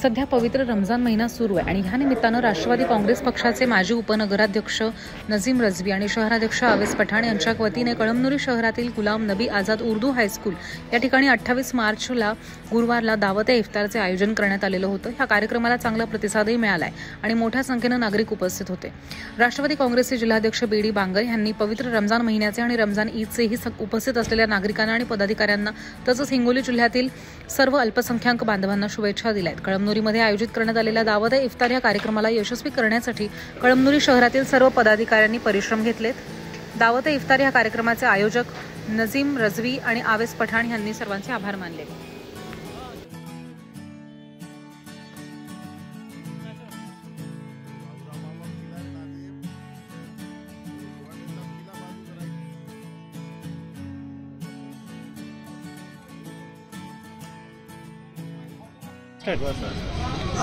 सध्या पवित्र रमजान महिना सुरू आहे आणि ह्या निमित्तानं राष्ट्रवादी काँग्रेस पक्षाचे माजी उपनगराध्यक्ष नजीम रजवी आणि शहराध्यक्ष आवेश पठाण यांच्या वतीने कळमनुरी शहरातील गुलाम नबी आझाद उर्दू हायस्कूल या ठिकाणी 28 मार्चला गुरुवारला दावत-ए-इफ्तारचे आयोजन करण्यात आलेलं होतं। ह्या कार्यक्रमाला चांगला प्रतिसादही मिळालाय आणि मोठ्या संख्येने नागरिक उपस्थित होते। राष्ट्रवादी काँग्रेसचे जिल्हाध्यक्ष बीडी बांगर यांनी पवित्र रमजान महिन्याचे आणि रमजान ईदचेही उपस्थित असलेल्या नागरिकांना आणि पदाधिकाऱ्यांना तसंच हिंगोली जिल्ह्यातील सर्व अल्पसंख्याक बांधवांना शुभेच्छा दिल्या आहेत। कळमनुरीमध्ये आयोजित करण्यात आलेल्या दावत-ए-इफ्तार या कार्यक्रमाला यशस्वी करण्यासाठी कळमनुरी शहरातील सर्व पदाधिकाऱ्यांनी परिश्रम घेतलेत। दावत-ए-इफ्तार या कार्यक्रमाचे आयोजक नजीम रजवी आणि आवेश पठाण यांनी सर्वांचे आभार मानले।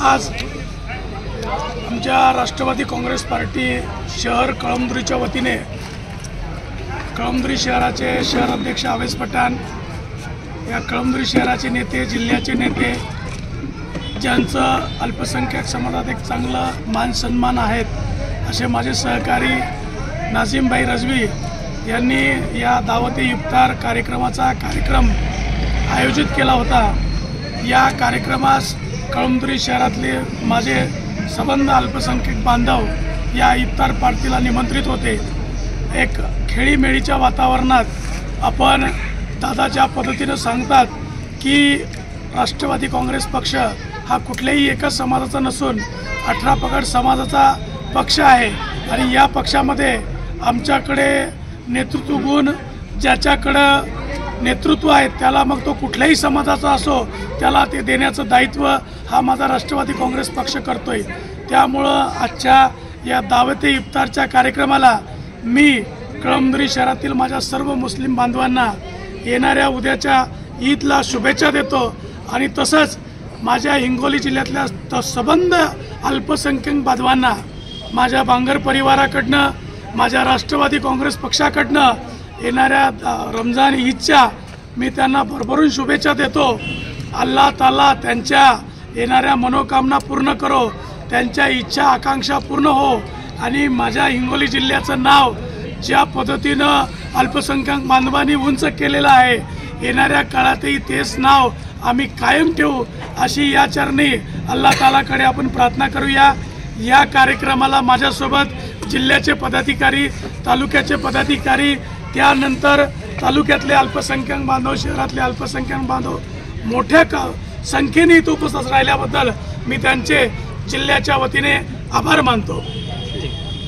आज आमच्या राष्ट्रवादी काँग्रेस पार्टी शहर कळमनुरीच्या वतीने कळमनुरी शहराचे शहराध्यक्ष आवेश पठाण, या कळमनुरी शहराचे नेते, जिल्ह्याचे नेते, ज्यांचं अल्पसंख्याक समाजात एक चांगलं मान सन्मान आहेत असे माझे सहकारी नाझीमभाई रजवी यांनी या दावत-ए-इफ्तार कार्यक्रमाचा कार्यक्रम आयोजित केला होता। या कार्यक्रमास कळमनुरी शहरातले माझे संबंध अल्पसंख्याक बांधव या इफ्तार पार्टीला निमंत्रित होते। एक खेळीमेळीच्या वातावरणात आपण दादा ज्या पद्धतीनं सांगतात की राष्ट्रवादी काँग्रेस पक्ष हा कुठल्याही एका समाजाचा नसून 18 पगड समाजाचा पक्ष आहे आणि या पक्षामध्ये आमच्याकडे नेतृत्व गुण ज्याच्याकडं नेतृत्व आहे त्याला मग तो कुठल्याही समाजाचा असो त्याला ते देण्याचं दायित्व हा माझा राष्ट्रवादी काँग्रेस पक्ष करतोय। त्यामुळं आजच्या या दावत-ए-इफ्तारच्या कार्यक्रमाला मी कळमनुरी शहरातील माझ्या सर्व मुस्लिम बांधवांना येणाऱ्या ईदला शुभेच्छा देतो आणि तसंच माझ्या हिंगोली जिल्ह्यातल्या संबंध अल्पसंख्याक बांधवांना माझ्या बांगर परिवाराकडनं, माझ्या राष्ट्रवादी काँग्रेस पक्षाकडनं येणाऱ्या रमजान ईदच्या मी त्यांना भरभरून शुभेच्छा देतो। अल्लाह ताला त्यांच्या येणाऱ्या मनोकामना पूर्ण करो, त्यांच्या इच्छा आकांक्षा पूर्ण हो आणि माझ्या हिंगोली जिल्ह्याचं नाव ज्या पद्धतीनं अल्पसंख्याक बांधवांनी उंच केलेलं आहे येणाऱ्या काळातही तेच नाव आम्ही कायम ठेवू अशी या चरणी अल्लाह तालाकडे आपण प्रार्थना करूया। या कार्यक्रमाला माझ्यासोबत जिल्ह्याचे पदाधिकारी, तालुक्याचे पदाधिकारी, त्यानंतर तालुक्यातले अल्पसंख्याक बांधव, शहरातले अल्पसंख्याक बांधव मोठ्या संख्येने इथं उपस्थित राहिल्याबद्दल मी त्यांचे जिल्ह्याच्या वतीने आभार मानतो।